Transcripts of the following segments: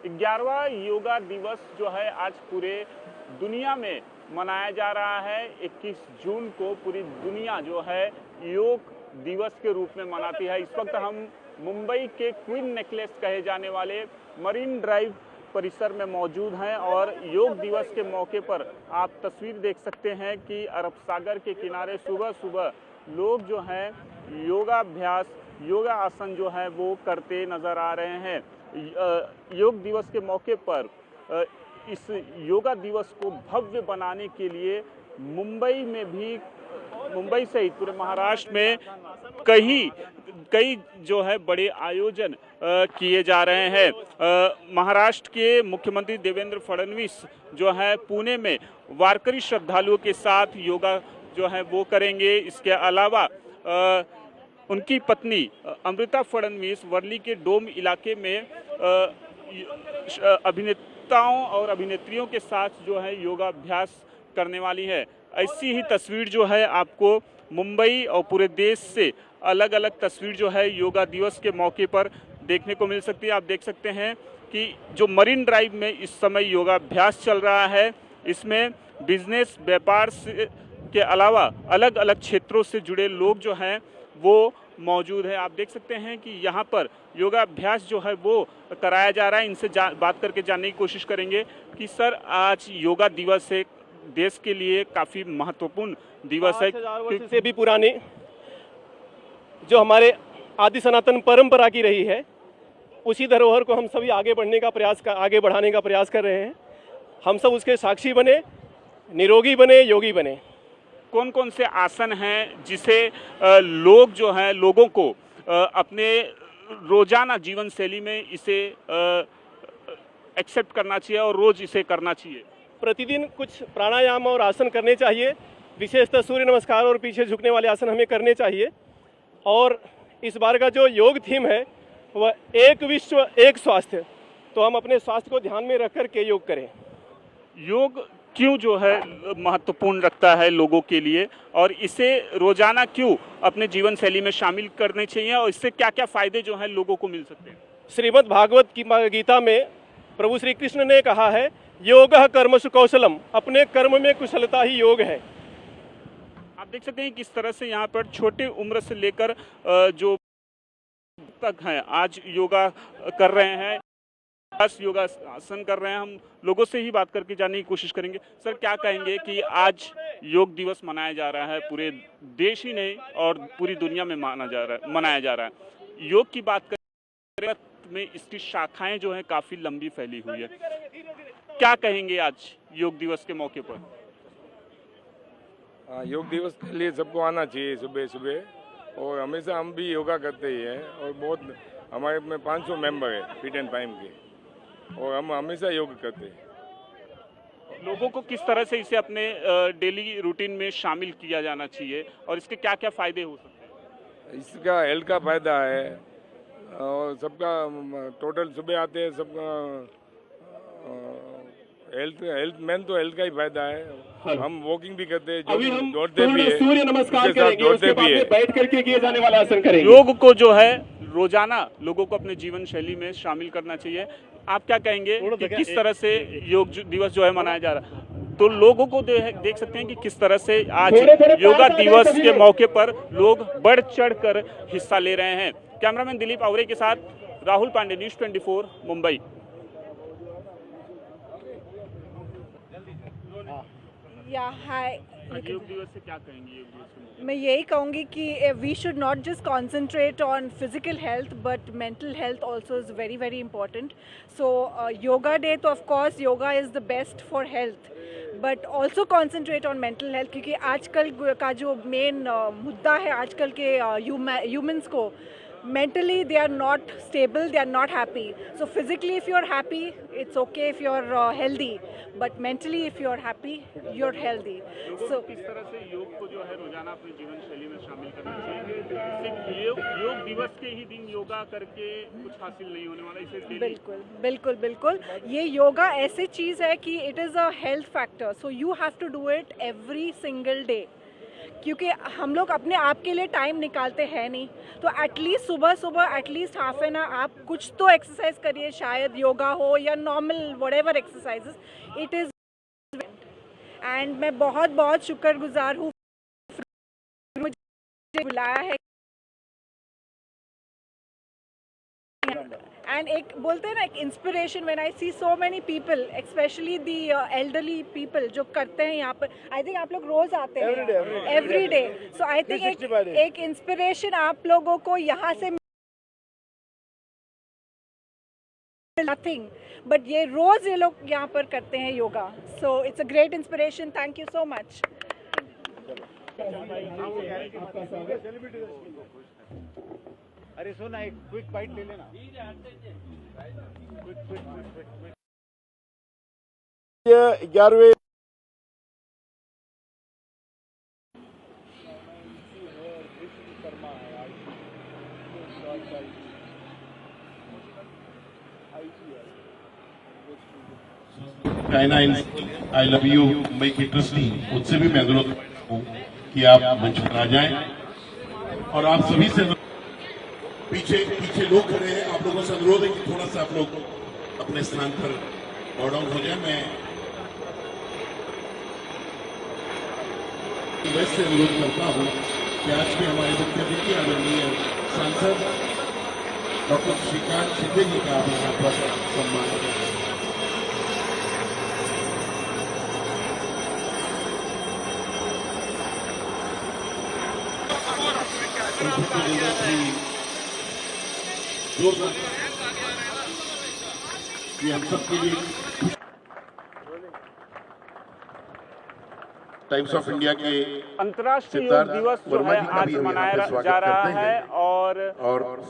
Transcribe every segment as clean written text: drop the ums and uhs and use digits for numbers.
11वां योगा दिवस जो है आज पूरे दुनिया में मनाया जा रहा है। 21 जून को पूरी दुनिया जो है योग दिवस के रूप में मनाती है। इस वक्त हम मुंबई के क्वीन नेकलेस कहे जाने वाले मरीन ड्राइव परिसर में मौजूद हैं और योग दिवस के मौके पर आप तस्वीर देख सकते हैं कि अरब सागर के किनारे सुबह सुबह लोग जो हैं योगाभ्यास योगा आसन जो है वो करते नजर आ रहे हैं। योग दिवस के मौके पर इस योगा दिवस को भव्य बनाने के लिए मुंबई सहित पूरे महाराष्ट्र में कई जो है बड़े आयोजन किए जा रहे हैं। महाराष्ट्र के मुख्यमंत्री देवेंद्र फडणवीस जो है पुणे में वारकरी श्रद्धालुओं के साथ योगा जो है वो करेंगे। इसके अलावा उनकी पत्नी अमृता फडणवीस वर्ली के डोम इलाके में अभिनेताओं और अभिनेत्रियों के साथ जो है योगाभ्यास करने वाली है। ऐसी ही तस्वीर जो है आपको मुंबई और पूरे देश से अलग अलग तस्वीर जो है योगा दिवस के मौके पर देखने को मिल सकती है। आप देख सकते हैं कि जो मरीन ड्राइव में इस समय योगाभ्यास चल रहा है, इसमें बिजनेस व्यापार के अलावा अलग अलग क्षेत्रों से जुड़े लोग जो हैं वो मौजूद है। आप देख सकते हैं कि यहाँ पर योगाभ्यास जो है वो कराया जा रहा है। इनसे बात करके जानने की कोशिश करेंगे कि सर आज योगा दिवस है, देश के लिए काफ़ी महत्वपूर्ण दिवस है। 5000 वर्ष से भी पुरानी जो हमारे आदि सनातन परंपरा की रही है, उसी धरोहर को हम सभी आगे बढ़ाने का प्रयास कर रहे हैं। हम सब उसके साक्षी बने, निरोगी बने, योगी बने। कौन कौन से आसन हैं जिसे लोगों को अपने रोजाना जीवन शैली में इसे एक्सेप्ट करना चाहिए और रोज इसे करना चाहिए? प्रतिदिन कुछ प्राणायाम और आसन करने चाहिए, विशेषतः सूर्य नमस्कार और पीछे झुकने वाले आसन हमें करने चाहिए। और इस बार का जो योग थीम है वह एक विश्व एक स्वास्थ्य, तो हम अपने स्वास्थ्य को ध्यान में रख कर के योग करें। योग क्यों जो है महत्वपूर्ण रखता है लोगों के लिए और इसे रोजाना क्यों अपने जीवन शैली में शामिल करने चाहिए और इससे क्या क्या फायदे जो हैं लोगों को मिल सकते हैं? श्रीमद् भागवत की गीता में प्रभु श्री कृष्ण ने कहा है, योगः कर्मसु कौशलम, अपने कर्म में कुशलता ही योग है। आप देख सकते हैं किस तरह से यहाँ पर छोटे उम्र से लेकर जो तक हैं आज योगा कर रहे हैं, योगा आसन कर रहे हैं। हम लोगों से ही बात करके जानने की कोशिश करेंगे। सर क्या कहेंगे कि आज योग दिवस मनाया जा रहा है, पूरे देश ही नहीं और पूरी दुनिया में मनाया जा रहा है। योग की बात करें में इसकी शाखाएं जो हैं काफी लंबी फैली हुई है। क्या कहेंगे आज योग दिवस के मौके पर? योग दिवस के लिए सबको आना चाहिए सुबह सुबह, और हमेशा हम भी योगा करते ही हैं और बहुत हमारे में 500 मेंबर है फिट एंड फाइन के, और हम हमेशा योग करते हैं। लोगों को किस तरह से इसे अपने डेली रूटीन में शामिल किया जाना चाहिए और इसके क्या क्या फायदे हो सकते हैं? इसका हेल्थ का फायदा है और सबका टोटल सुबह आते हैं सबका हेल्थ मेन तो हेल्थ का ही फायदा है। हम वॉकिंग भी करते हैं, दौड़ते भी हैं, सूर्य नमस्कार करेंगे, उसके बाद में बैठ करके किए जाने वाला आसन करेंगे। योग को जो है रोजाना लोगों को अपने जीवन शैली में शामिल करना चाहिए। आप क्या कहेंगे कि किस तरह से योग दिवस जो है मनाया जा रहा है? तो लोगों को देख सकते हैं कि किस तरह से आज योगा दिवस के मौके पर लोग बढ़ चढ़ कर हिस्सा ले रहे हैं। कैमरामैन दिलीप आवरे के साथ राहुल पांडे, न्यूज़ 24 मुंबई। योग दिवस से क्या कहेंगे? योग दिवस मैं यही कहूँगी कि we should not just concentrate on physical health but mental health also is very very important. So yoga day तो of course yoga is the best for health, but also concentrate on mental health, क्योंकि आजकल का जो main मुद्दा है आजकल के humans को, mentally they are not stable, they are not happy. So physically if you're happy it's okay if you're healthy, but mentally if you're happy you're healthy. So किस तरह से योग को जो है रोजाना अपने जीवन शैली में शामिल करना चाहिए? योग दिवस के ही दिन योगा करके कुछ हासिल नहीं होने वाला, इसे बिल्कुल बिल्कुल बिल्कुल ये योगा ऐसी चीज़ है कि it is a health factor, so you have to do it every single day. क्योंकि हम लोग अपने आप के लिए टाइम निकालते हैं नहीं, तो एटलीस्ट सुबह सुबह एटलीस्ट हाफ एन आवर आप कुछ तो एक्सरसाइज करिए, शायद योगा हो या normal whatever exercises, it is. And मैं बहुत बहुत शुक्रगुजार हूँ मुझे बुलाया है। एंड एक बोलते हैं ना, एक inspiration, when I see so many people, specially the elderly people जो करते हैं यहाँ पर। आई थिंक आप लोग रोज आते हैं every day, so I think एक इंस्पिरेशन आप लोगों को यहाँ से नथिंग, बट ये रोज ये लोग यहाँ पर करते हैं yoga, so it's a great inspiration. Thank you so much. अरे सुना, एक क्विक बाइट ले लेना। 11वें China I love you Mumbai की ट्रस्टी, उससे भी मैं अनुरोध हूँ कि आप मंच पर आ जाएं और आप सभी से पीछे लोग खड़े हैं, आप लोगों से अनुरोध है कि थोड़ा सा आप लोग अपने स्थान पर बॉ डाउन हो जाए। मैं वैसे अनुरोध करता हूँ कि आज के हमारे मुख्य अतिथि आदरणीय सांसद डॉक्टर श्रीकांत शिंदे जी का आप यहाँ पर सम्मान करें। ये हम सबके लिए टाइम्स ऑफ इंडिया के अंतर्राष्ट्रीय योग दिवस जो है आज मनाया जा रहा है और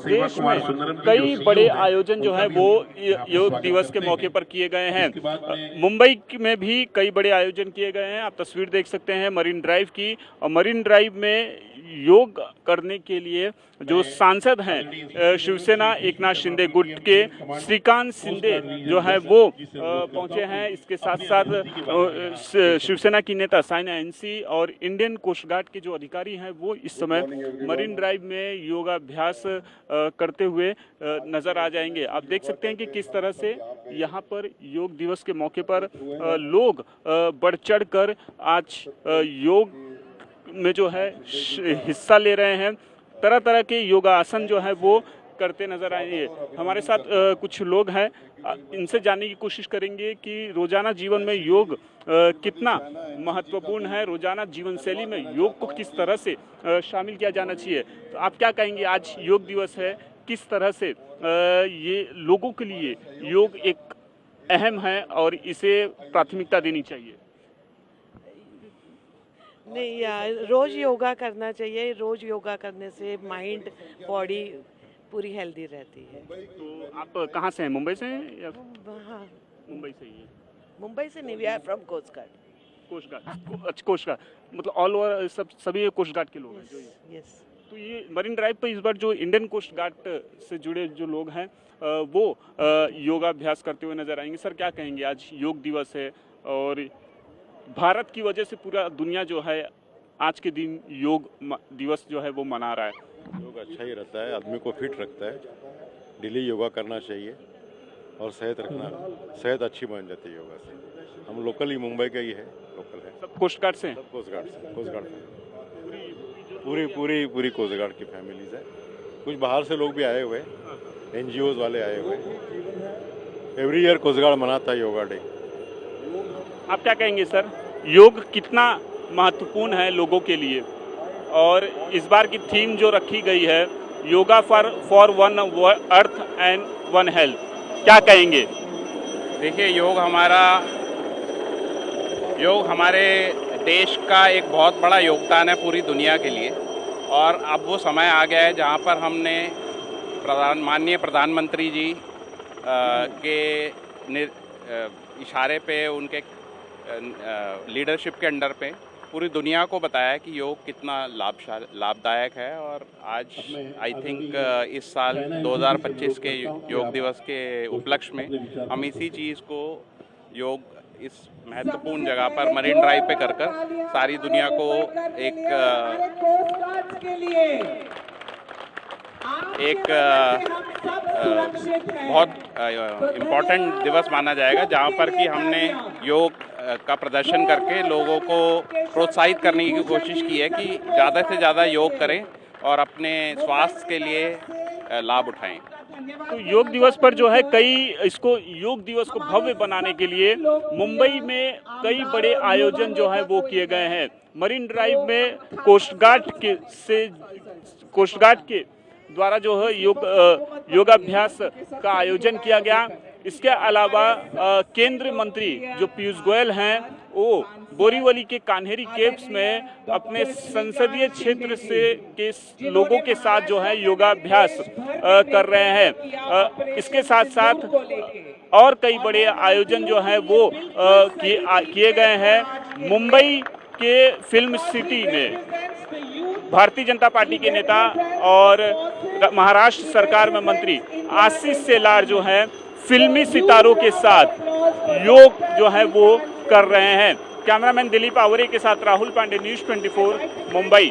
देश में कई बड़े आयोजन जो है वो योग दिवस के मौके पर किए गए हैं। मुंबई में भी कई बड़े आयोजन किए गए हैं, आप तस्वीर देख सकते हैं मरीन ड्राइव की, और मरीन ड्राइव में योग करने के लिए जो सांसद हैं शिवसेना एकनाथ शिंदे गुट के श्रीकांत शिंदे जो है वो पहुंचे हैं। इसके साथ साथ शिवसेना की नेता साइना एनसी और इंडियन कोस्ट गार्ड के जो अधिकारी हैं वो इस समय मरीन ड्राइव में योगाभ्यास करते हुए नजर आ जाएंगे। आप देख सकते हैं कि किस तरह से यहाँ पर योग दिवस के मौके पर लोग बढ़ चढ़ कर आज योग में जो है हिस्सा ले रहे हैं, तरह तरह के योगासन जो है वो करते नजर आएंगे। हमारे साथ कुछ लोग हैं, इनसे जानने की कोशिश करेंगे कि रोजाना जीवन में योग कितना महत्वपूर्ण है, रोजाना जीवन शैली में योग को किस तरह से शामिल किया जाना चाहिए। तो आप क्या कहेंगे, आज योग दिवस है, किस तरह से ये लोगों के लिए योग एक अहम है और इसे प्राथमिकता देनी चाहिए? नहीं यार, रोज योगा करना चाहिए। रोज योगा करने से माइंड बॉडी पूरी हेल्दी रहती है। तो आप कहाँ से हैं, मुंबई से हैं या? हाँ, मुंबई से ही है। मुंबई से नहीं, we are from coast guard. Coast guard, अच्छा कोस्ट गार्ड मतलब ऑल ओवर सभी कोस्ट गार्ड के लोग हैं जो ये। यस। तो ये मरीन ड्राइव पर इस बार जो इंडियन कोस्ट गार्ड से जुड़े जो लोग हैं वो योगाभ्यास करते हुए नजर आएंगे। सर क्या कहेंगे, आज योग दिवस है और भारत की वजह से पूरा दुनिया जो है आज के दिन योग दिवस जो है वो मना रहा है। योग अच्छा ही रहता है, आदमी को फिट रखता है, डेली योगा करना चाहिए और सेहत अच्छी बन जाती है योगा से। हम लोकल ही मुंबई का ही है, लोकल है। सब कोस्ट गार्ड से हैं? सब कोस्ट गार्ड से पूरी कोस्ट गार्ड की फैमिलीज है। कुछ बाहर से लोग भी आए हुए, NGOs वाले आए हुए। एवरी ईयर कोस्ट गार्ड मनाता है योगा डे। आप क्या कहेंगे सर, योग कितना महत्वपूर्ण है लोगों के लिए, और इस बार की थीम जो रखी गई है yoga for one earth and one health, क्या कहेंगे? देखिए, योग हमारे देश का एक बहुत बड़ा योगदान है पूरी दुनिया के लिए, और अब वो समय आ गया है जहाँ पर हमने माननीय प्रधानमंत्री जी के इशारे पे, उनके लीडरशिप के अंडर पे पूरी दुनिया को बताया कि योग कितना लाभदायक है। और आज आई थिंक इस साल 2025 के योग दिवस के उपलक्ष्य में हम इसी चीज़ को योग इस महत्वपूर्ण जगह पर मरीन ड्राइव पे कर सारी दुनिया को एक बहुत इम्पोर्टेंट दिवस माना जाएगा, जहाँ पर कि हमने योग का प्रदर्शन करके लोगों को प्रोत्साहित करने की कोशिश की है कि ज़्यादा से ज़्यादा योग करें और अपने स्वास्थ्य के लिए लाभ उठाएं। तो योग दिवस पर जो है इसको योग दिवस को भव्य बनाने के लिए मुंबई में कई बड़े आयोजन जो है वो किए गए हैं। मरीन ड्राइव में कोस्ट गार्ड के द्वारा जो है योगाभ्यास का आयोजन किया गया। इसके अलावा केंद्रीय मंत्री जो पीयूष गोयल हैं वो बोरीवली के कान्हेरी केव्स में अपने संसदीय क्षेत्र से के लोगों के साथ जो है योगाभ्यास कर रहे हैं। इसके साथ साथ और कई बड़े आयोजन जो है वो किए गए हैं। मुंबई के फिल्म सिटी में भारतीय जनता पार्टी के नेता और महाराष्ट्र सरकार में मंत्री आशीष शेलार जो है फिल्मी सितारों के साथ योग जो है वो कर रहे हैं। कैमरामैन दिलीप आवरे के साथ राहुल पांडे, न्यूज़ 24 मुंबई।